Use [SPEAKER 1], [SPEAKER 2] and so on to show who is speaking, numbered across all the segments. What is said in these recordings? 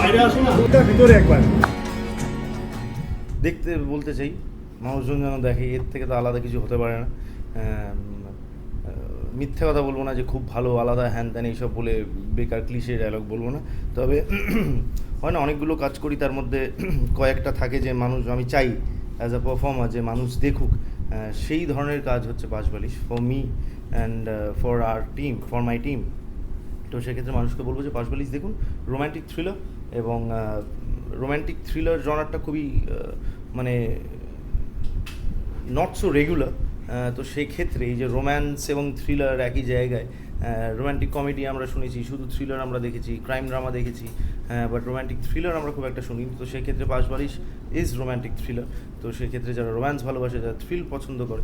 [SPEAKER 1] বাইরে আসো না, ভিতরে একবার
[SPEAKER 2] দেখতে বলতে চাই, মানুষজন যেন দেখে, এর থেকে তো আলাদা কিছু হতে পারে না। মিথ্যে কথা বলবো না যে খুব ভালো আলাদা হ্যান ত্যান এইসব বলে বেকার ক্লিশে ডায়লগ বলবো না। তবে হয় না, অনেকগুলো কাজ করি, তার মধ্যে কয়েকটা থাকে যে মানুষ, আমি চাই অ্যাজ আ পারফর্মার যে মানুষ দেখুক, সেই ধরনের কাজ হচ্ছে Pashbalish for me and for our team, for my team. তো সেক্ষেত্রে মানুষকে বলবো যে পাশবালিশ দেখুন, রোম্যান্টিক থ্রিলার, এবং রোম্যান্টিক থ্রিলার জনারটা খুবই মানে নট সো রেগুলার। তো সেই ক্ষেত্রে এই যে রোম্যান্স এবং থ্রিলার একই জায়গায়, রোম্যান্টিক কমেডি আমরা শুনেছি, শুধু থ্রিলার আমরা দেখেছি, ক্রাইম ড্রামা দেখেছি, বাট রোম্যান্টিক থ্রিলার আমরা খুব একটা শুনি। তো সেই ক্ষেত্রে পাশবালিশ ইজ রোম্যান্টিক থ্রিলার। তো সেই ক্ষেত্রে যারা রোম্যান্স ভালোবাসে, যারা থ্রিল পছন্দ করে,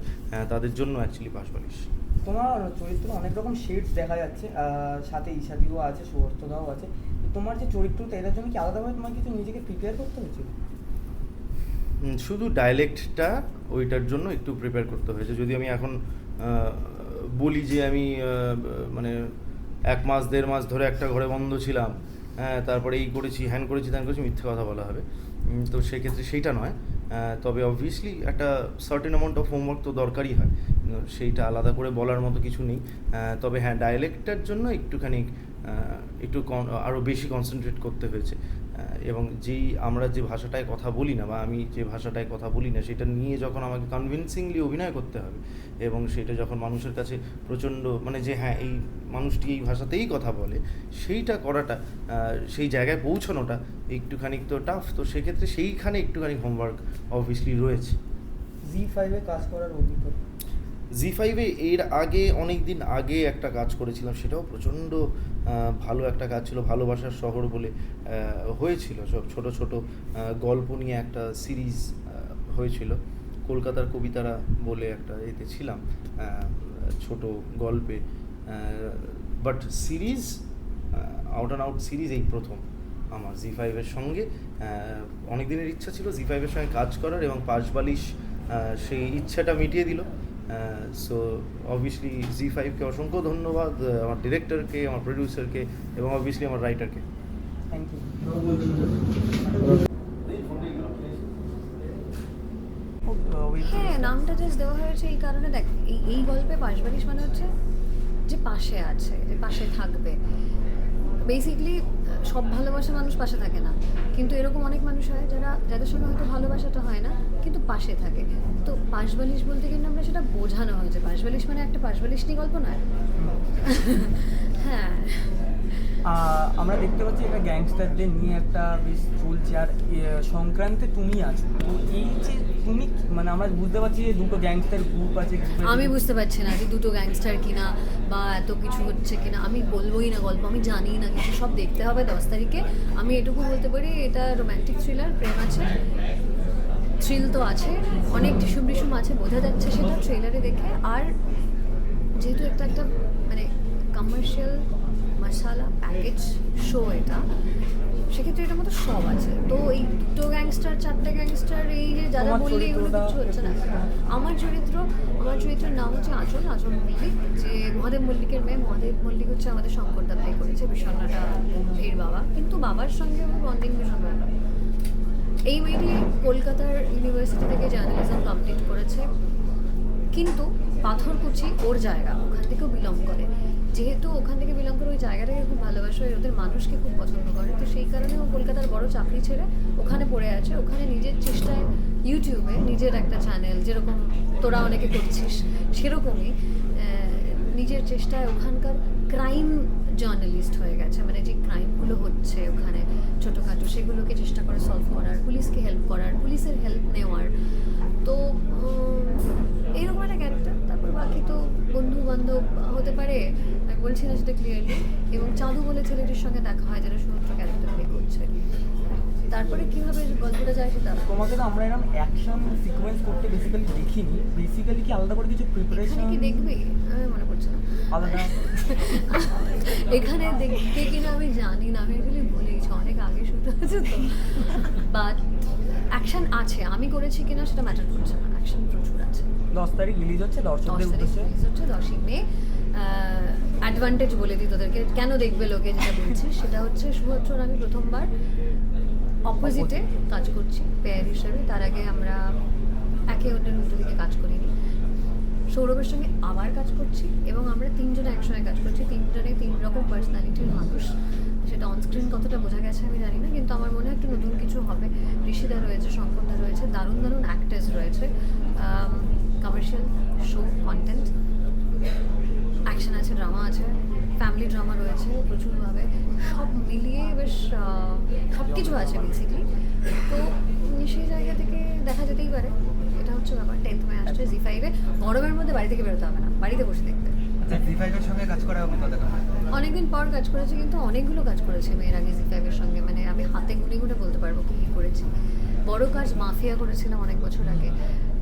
[SPEAKER 2] তাদের জন্য অ্যাকচুয়ালি পাশবালিশ।
[SPEAKER 3] তোমার চরিত্রে অনেক রকম শেডস দেখা যাচ্ছে, সাথে ঈশাদিও আছে, সুহর্তদাও আছে। তোমার যে চরিত্রটা, এটার জন্য কি আলাদাভাবে তোমার কিছু নিজেকে প্রিপেয়ার করতে হয়েছিল?
[SPEAKER 2] শুধু ডায়ালেক্টটা ওইটার জন্য একটু প্রিপেয়ার করতে হয়েছে। যদি আমি এখন বলি যে আমি মানে 1 মাস 1.5 মাস ধরে একটা ঘরে বন্ধ ছিলাম, তারপরে এই করেছি, হ্যান করেছি, ত্যান করেছি, মিথ্যে কথা বলা হবে। তো সেক্ষেত্রে সেইটা নয়। তবে অবভিয়াসলি একটা সার্টেন অ্যামাউন্ট অফ হোমওয়ার্ক তো দরকারই হয়, সেইটা আলাদা করে বলার মতো কিছু নেই। তবে হ্যাঁ, ডায়ালেক্টটার জন্য একটুখানি একটু আরও বেশি কনসেন্ট্রেট করতে হয়েছে। এবং আমরা যে ভাষাটায় কথা বলি না, বা আমি যে ভাষাটায় কথা বলি না, সেটা নিয়ে যখন আমাকে কনভিনসিংলি অভিনয় করতে হবে, এবং সেটা যখন মানুষের কাছে প্রচণ্ড মানে যে হ্যাঁ এই মানুষটি এই ভাষাতেই কথা বলে, সেইটা করাটা, সেই জায়গায় পৌঁছানোটা একটুখানি তো টাফ। তো সেক্ষেত্রে সেইখানে একটুখানি হোমওয়ার্ক অবভিয়াসলি রয়েছে।
[SPEAKER 3] জি5-এ কাজ করার অভিজ্ঞতা?
[SPEAKER 2] জি5-এ এর আগে অনেক দিন আগে একটা কাজ করেছিলাম, সেটাও প্রচণ্ড ভালো একটা কাজ ছিল, ভালোবাসার শহর বলে হয়েছিল। সব ছোট ছোট গল্প নিয়ে একটা সিরিজ হয়েছিল, কলকাতার কবিতারা বলে একটা এতে ছিলাম, ছোট গল্পে। But series, out and out series এই প্রথম আমার জি5-এর সঙ্গে। অনেক দিনের ইচ্ছা ছিল জি5-এর সঙ্গে কাজ করার, এবং পাশবালিশ সেই ইচ্ছাটা মিটিয়ে দিল। সো অবভিয়াসলি জি5-কে অসংখ্য ধন্যবাদ, আমার ডিরেক্টরকে, আমার প্রডিউসারকে, এবং অবভিয়াসলি আমার রাইটারকে।
[SPEAKER 3] Thank you.
[SPEAKER 4] হ্যাঁ, নামটা জাস্ট দেওয়া হয়েছে এই কারণে, দেখ এই গল্পে পাশবালিশ মানে হচ্ছে যে পাশে আছে, যে পাশে থাকবে। বেসিকলি সব ভালোবাসা মানুষ পাশে থাকে না, কিন্তু এরকম অনেক মানুষ হয় যাদের সঙ্গে হয়তো ভালোবাসাটা হয় না, কিন্তু পাশে থাকে। তো পাশবালিশ বলতে কিন্তু আমরা সেটা বোঝানো হয়েছে, পাশবালিশ মানে একটা পাশবালিশ নিয়ে গল্প নয়। হ্যাঁ,
[SPEAKER 3] আমরা দেখতে পাচ্ছি এটা গ্যাংস্টারদের নিয়ে একটা বেশ চলছে, আর সংক্রান্তে তুমি আছো। তো এই যে তুমি, মানে আমরা বুঝতে পারছি যে দুটো গ্যাংস্টার গ্রুপ আছে।
[SPEAKER 4] আমি বুঝতে পারছি না যে দুটো গ্যাংস্টার কিনা বা এত কিছু হচ্ছে কিনা, আমি বলবোই না গল্প, আমি জানি না কিছু, সব দেখতে হবে 10 তারিখে। আমি এটুকু বলতে পারি, এটা রোম্যান্টিক থ্রিলার, প্রেম আছে, থ্রিল তো আছে, অনেক টিসুম টিসুম আছে, বোঝা যাচ্ছে সেটা ট্রেলারে দেখে। আর যেহেতু একটা মানে কমার্শিয়াল মশালা প্যাকেজ শো এটা, সেক্ষেত্রে এটার মধ্যে সব আছে। তো এই দুটো গ্যাংস্টার, 4টে গ্যাংস্টার, এই যে যারা বললে এগুলো কিছু হচ্ছে না। আমার চরিত্রের নাম হচ্ছে আঁচল মল্লিক, যে মহাদেব মল্লিকের মেয়ে। মহাদেব মল্লিক হচ্ছে আমাদের শঙ্করদা প্লে করেছে, বিষণ্ণাটা এর বাবা, কিন্তু বাবার সঙ্গে আমার বন্ডিং ভীষণ ভালো। এই মেয়েটি কলকাতার ইউনিভার্সিটি থেকে জার্নালিজম কমপ্লিট করেছে, কিন্তু পাথরকুচি ওর জায়গা, ওখান থেকেও বিলং করে। যেহেতু ওখান থেকে বিলং করে, ওই জায়গাটাকে খুব ভালোবাসে, ওদের মানুষকে খুব পছন্দ করে। তো সেই কারণে ও কলকাতার বড় চাকরি ছেড়ে ওখানে পড়ে আছে। ওখানে নিজের চেষ্টায় ইউটিউবে নিজের একটা চ্যানেল, যেরকম তোরা অনেকে করছিস সেরকমই নিজের চেষ্টায় ওখানকার ক্রাইম জার্নালিস্ট হয়ে গেছে। মানে যে ক্রাইমগুলো হচ্ছে ওখানে ছোটোখাটো, সেগুলোকে চেষ্টা করে সলভ করার, পুলিশকে হেল্প করার, পুলিশের হেল্প নেওয়ার। তো এইরকম একটা ক্যারেক্টার। তারপর বাকি তো বন্ধু বান্ধব হতে পারে, আমি বলছি না সেটা ক্লিয়ারলি। এবং চাঁদু বলে ছেলেটির সঙ্গে দেখা হয়, যারা সমুদ্র ক্যারেক্টার প্লে করছে। তারপরে কীভাবে গল্পটা যায় সেটা।
[SPEAKER 3] তোমাকে তো আমরা এরকম অ্যাকশন সিকোয়েন্স করতে বেসিক্যালি দেখিনি। বেসিক্যালি কি আলাদা করে কিছু প্রিপারেশন
[SPEAKER 4] কি দেখবি? আমি মনে করছি না
[SPEAKER 3] আলাদা
[SPEAKER 4] এখানে দেখতে কিনা আমি জানি না। আমি অ্যাকচুয়ালি বলেছি অনেক আগে শুট হয়েছে তো, বাট অ্যাকশন আছে, আমি করেছি কিনা সেটা ম্যাটার করছে না, অ্যাকশন প্রচুর আছে।
[SPEAKER 3] 10 তারিখ রিলিজ হচ্ছে
[SPEAKER 4] 10
[SPEAKER 3] দর্শকদের
[SPEAKER 4] তারিখ
[SPEAKER 3] উদ্দেশ্যে।
[SPEAKER 4] রিলিজ হচ্ছে 10ই মে। অ্যাডভান্টেজ বলে দিই তোদেরকে, কেন দেখবে লোকে, যেটা বলছি সেটা হচ্ছে শুভত্র আমি প্রথমবার অপোজিটে কাজ করছি পেয়ার হিসেবে। তার আগে আমরা একে অন্যের উল্টো দিকে কাজ করিনি। সৌরভের সঙ্গে আবার কাজ করছি এবং আমরা তিনজনে একসঙ্গে কাজ করছি, তিনজনে তিন রকম পার্সোনালিটির মানুষ। সেটা অনস্ক্রিন কতটা বোঝা গেছে আমি জানি না, কিন্তু আমার মনে হয় একটু নতুন কিছু হবে। ঋষিদা রয়েছে, শঙ্করদা রয়েছে, দারুণ দারুণ অ্যাক্টার্স রয়েছে, কমার্শিয়াল শো কন্টেন্ট, অ্যাকশন আছে, ড্রামা আছে, ফ্যামিলি ড্রামা রয়েছে প্রচুরভাবে, সব মিলিয়ে বেশ সব কিছু আছে বেসিকলি। তো সেই জায়গা থেকে দেখা যেতেই পারে, এটা হচ্ছে ব্যাপার। 10th মে আসছে জি5-এ, গরমের মধ্যে বাড়ি থেকে বেরোতে হবে না, বাড়িতে বসে দেখতে।
[SPEAKER 5] আচ্ছা, জি5-এর সঙ্গে কাজ করার অভিজ্ঞতা কেমন?
[SPEAKER 4] অনেকদিন পর কাজ করেছি, কিন্তু অনেকগুলো কাজ করেছি আমি এর আগে জি5-এর সঙ্গে, মানে আমি হাতে গুনে গুনে বলতে পারবো কী কী করেছি। বড় কাজ মাফিয়া করেছিলাম অনেক বছর আগে,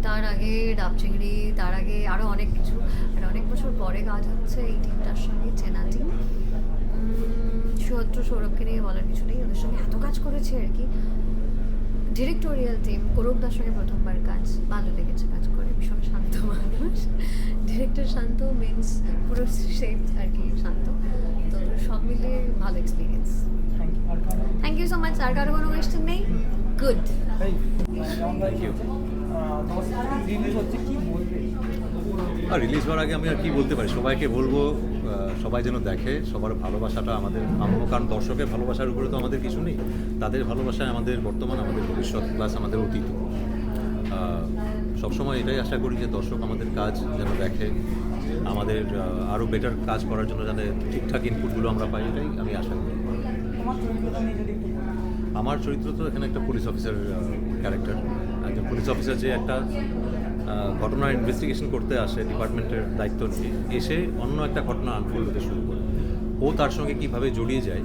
[SPEAKER 4] তার আগে ডাব চিংড়ি, তার আগে আরও অনেক কিছু। আর অনেক বছর পরে কাজ হচ্ছে এই টিমটার সঙ্গে, চেনা টিম। সুহত্র সৌরভকে নিয়ে বলার কিছু নেই, ওদের সঙ্গে এত কাজ করেছি আর কি। ডিরেক্টোরিয়াল টিম, করুকদার সঙ্গে প্রথমবার কাজ, ভালো লেগেছে কাজ করে, ভীষণ শান্ত মানুষ। ডিরেক্টর শান্ত, মিন্স পুরো শেপ আর কি শান্ত। তো সব মিলিয়ে ভালো এক্সপিরিয়েন্স।
[SPEAKER 3] Thank you. আর কারণ
[SPEAKER 4] থ্যাংক ইউ সো মাচ। আর কারো কোনো কোয়েশ্চেন নেই? গুড।
[SPEAKER 3] রিলিজ হচ্ছে কি বলবে?
[SPEAKER 6] আর রিলিজ হওয়ার আগে আমি আর কি বলতে পারি, সবাইকে বলবো সবাই যেন দেখে, সবার ভালোবাসাটা আমাদের কাম্য, কারণ দর্শকের ভালোবাসার উপরে তো আমাদের কিছু নেই, তাদের ভালোবাসায় আমাদের বর্তমান, আমাদের ভবিষ্যৎ, প্লাস আমাদের অতীত। সবসময় এটাই আশা করি যে দর্শক আমাদের কাজ যেন দেখে, আমাদের আরও বেটার কাজ করার জন্য যাতে ঠিকঠাক ইনপুটগুলো আমরা পাই, এটাই আমি আশা করি।
[SPEAKER 3] তোমার চরিত্রটা নিয়ে যদি একটু বলো।
[SPEAKER 6] আমার চরিত্র তো এখানে একটা পুলিশ অফিসার ক্যারেক্টার। একজন পুলিশ অফিসার যে একটা ঘটনার ইনভেস্টিগেশন করতে আসে ডিপার্টমেন্টের দায়িত্ব নিয়ে, এসে অন্য একটা ঘটনা আনফোল্ড হতে শুরু করে, ও তার সঙ্গে কীভাবে জড়িয়ে যায়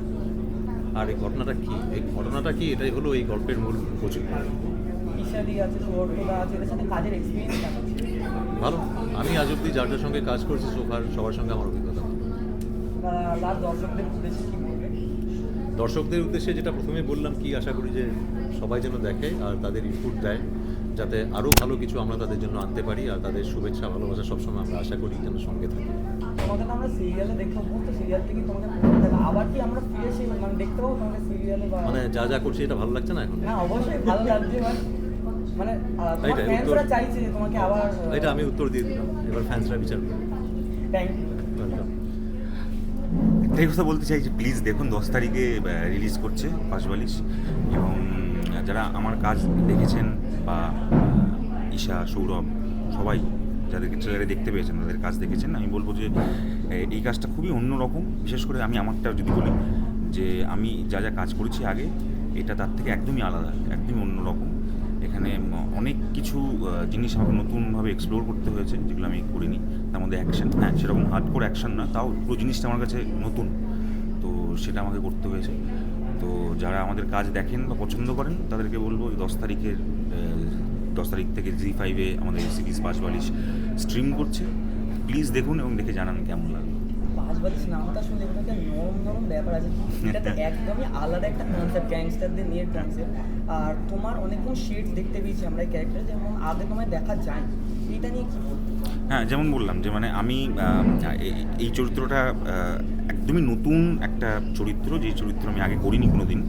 [SPEAKER 6] আর এই ঘটনাটা কী, এটাই হলো এই গল্পের মূল প্রচুর।
[SPEAKER 3] ঈশাদি আছে, সুহর্তদা আছে, এদের সাথে কাজের এক্সপিরিয়েন্স কেমন ছিল?
[SPEAKER 6] ভালো, আমি আজ অব্দি যার যার সঙ্গে কাজ করছি সোফার সবার সঙ্গে আমার অভিজ্ঞতা ভালো।
[SPEAKER 3] লাস্ট দর্শকদের উদ্দেশ্যে কি বলবে?
[SPEAKER 6] দর্শকদের উদ্দেশ্যে যেটা প্রথমে বললাম, কি আশা করি যে সবাই যেন দেখে আর তাদের ইনপুট দেয়, যাতে আরও ভালো কিছু আমরা তাদের জন্য আনতে পারি, আর তাদের শুভেচ্ছা ভালোবাসা সবসময় আমরা আশা করি যেন সঙ্গে থাকে।
[SPEAKER 3] তোমাকে তো আমরা সিরিয়ালে দেখতে পাবো, তো সিরিয়াল থেকে তোমাকে পড়তে হবে। আবার কি আমরা ফিরে সেই মানে দেখতে পাবো তোমাকে সিরিয়ালে? বা
[SPEAKER 6] মানে যা যা করছি এটা ভালো লাগছে না এখন?
[SPEAKER 3] না, অবশ্যই ভালো লাগছে, মানে তোমার
[SPEAKER 6] এইটাই উত্তর।
[SPEAKER 3] ফ্যান্সরা চাইছে যে তোমাকে আবার।
[SPEAKER 6] এটা আমি উত্তর দিয়ে দিলাম, এবার ফ্যান্সরা বিচার করবে।
[SPEAKER 3] Thank you.
[SPEAKER 6] ওয়েলকাম।
[SPEAKER 7] একটাই কথা বলতে চাই যে প্লিজ দেখুন, 10 তারিখে রিলিজ করছে পাঁচবালিশ, এবং যারা আমার কাজ দেখেছেন বা ঈশা, সৌরভ, সবাই যাদেরকে ট্রেলারে দেখতে পেয়েছেন, তাদের কাজ দেখেছেন, আমি বলবো যে এই কাজটা খুবই অন্যরকম। বিশেষ করে আমি আমারটা যদি বলি, যে আমি যা যা কাজ করেছি আগে, এটা তার থেকে একদমই আলাদা, একদমই অন্যরকম। এখানে অনেক কিছু জিনিস আমাকে নতুনভাবে এক্সপ্লোর করতে হয়েছে, যেগুলো আমি করিনি। তার মধ্যে অ্যাকশন, হ্যাঁ সেরকম হার্ডকোর অ্যাকশন না, তাও পুরো জিনিসটা আমার কাছে নতুন, তো সেটা আমাকে করতে হয়েছে। তো যারা আমাদের কাজ দেখেন বা পছন্দ করেন, তাদেরকে বলবো 10 তারিখ থেকে জি5-এ আমাদের সিরিজ পাঁচবালিশ স্ট্রিম করছে। প্লিজ দেখুন এবং দেখে জানান কেমন লাগলো।
[SPEAKER 3] পাঁচবালিশ নামটা শুনে কোনো একটা নরম নরম ব্যাপার আছে, এটাতে একদমই আলাদা একটা কনসেপ্ট, গ্যাংস্টারদের নিয়ে কনসেপ্ট। আর তোমার অনেকক্ষণ শেডস দেখতে পেয়েছি আমরা এই ক্যারেক্টারে, যেমন আগে তোমায় দেখা যায়, এটা নিয়ে কি বলবো?
[SPEAKER 7] হ্যাঁ, যেমন বললাম যে মানে আমি এই চরিত্রটা একদমই নতুন একটা চরিত্র, যে চরিত্র আমি আগে করিনি কোনো দিন।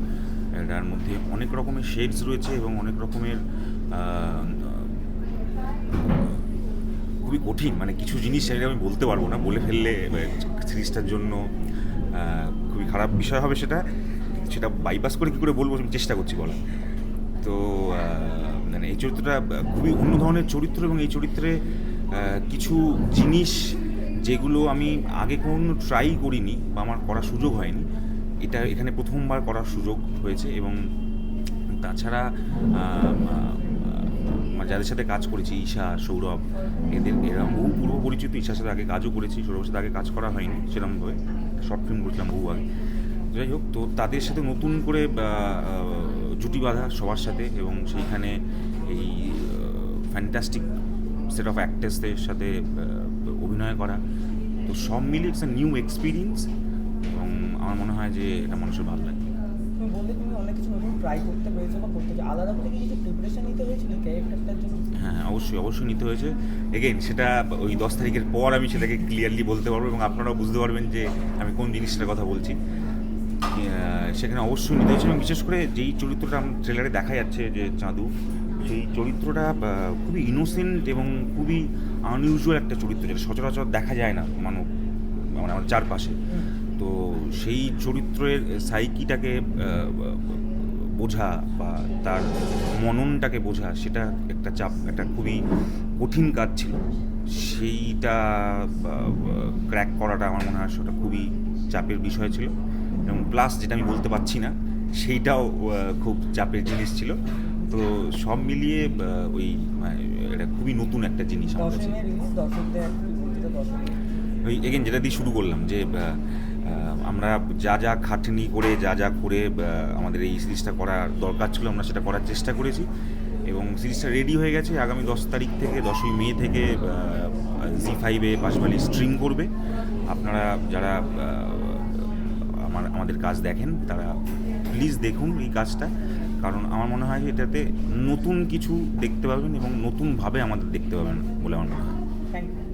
[SPEAKER 7] এটার মধ্যে অনেক রকমের শেডস রয়েছে এবং অনেক রকমের খুবই কঠিন, মানে কিছু জিনিস সেটা আমি বলতে পারবো না, বলে ফেললে সিরিজটার জন্য খুবই খারাপ বিষয় হবে। সেটা বাইপাস করে কী করে বলবো, আমি চেষ্টা করছি বলা। তো মানে এই চরিত্রটা খুবই অন্য ধরনের চরিত্র, এবং এই চরিত্রে কিছু জিনিস যেগুলো আমি আগে কোনো ট্রাই করিনি বা আমার করার সুযোগ হয়নি, এটা এখানে প্রথমবার করার সুযোগ হয়েছে। এবং তাছাড়া যাদের সাথে কাজ করেছি, ঈশা, সৌরভ, এরকম বহু পূর্ব পরিচিত। ঈশার সাথে আগে কাজও করেছি, সৌরভের সাথে আগে কাজ করা হয়নি সেরকমভাবে, শর্ট ফিল্ম করেছিলাম বহু আগে। যাই হোক, তো তাদের সাথে নতুন করে জুটি বাঁধা সবার সাথে, এবং সেইখানে এই ফ্যান্টাস্টিক সেট অফ অ্যাক্টার্সদের সাথে অভিনয় করা, তো সব মিলিয়ে ইটস এ নিউ এক্সপিরিয়েন্স, এবং আমার মনে হয় যে এটা মানুষের ভালো লাগে।
[SPEAKER 3] তুমি বললে তুমি ট্রাই করতে পেরেছো বা করতে চাও, আলাদা করে কি কিছু প্রিপারেশন নিতে হয়েছিল ক্যারেক্টারটার জন্য?
[SPEAKER 7] হ্যাঁ অবশ্যই নিতে হয়েছে। এগেইন সেটা ওই 10 তারিখের পর আমি সেটাকে ক্লিয়ারলি বলতে পারবো এবং আপনারাও বুঝতে পারবেন যে আমি কোন জিনিসটার কথা বলছি। সেখানে অবশ্যই নিতে হয়েছে এবং বিশেষ করে যেই চরিত্রটা ট্রেলারে দেখা যাচ্ছে যে চাঁদু, সেই চরিত্রটা খুবই ইনোসেন্ট এবং খুবই আনইউজুয়াল একটা চরিত্র, যেটা সচরাচর দেখা যায় না মানে আমার চারপাশে। তো সেই চরিত্রের সাইকিটাকে বোঝা বা তার মননটাকে বোঝা, সেটা একটা খুবই কঠিন কাজ ছিল। সেইটা ক্র্যাক করাটা আমার মনে হয় সেটা খুবই চাপের বিষয় ছিল এবং প্লাস যেটা আমি বলতে পারছি না সেইটাও খুব চাপের জিনিস ছিল। তো সব মিলিয়ে ওই এটা খুবই নতুন একটা জিনিস আমার কাছে।
[SPEAKER 3] 10 মে রিলিজ, দর্শকদের কি বলতে চাও দর্শকদের?
[SPEAKER 7] ওই এগেন যেটা দিয়ে শুরু করলাম যে আমরা যা খাটনি করে যা করে আমাদের এই সিরিজটা করার দরকার ছিল আমরা সেটা করার চেষ্টা করেছি এবং সিরিজটা রেডি হয়ে গেছে। আগামী 10 তারিখ থেকে 10ই মে থেকে জি5-এ পাশবালি স্ট্রিম করবে। আপনারা যারা আমাদের কাজ দেখেন তারা প্লিজ দেখুন এই কাজটা, কারণ আমার মনে হয় এটাতে নতুন কিছু দেখতে পাবেন এবং নতুনভাবে আমাদের দেখতে পাবেন বলে আমার মনে হয়।
[SPEAKER 3] Thank you.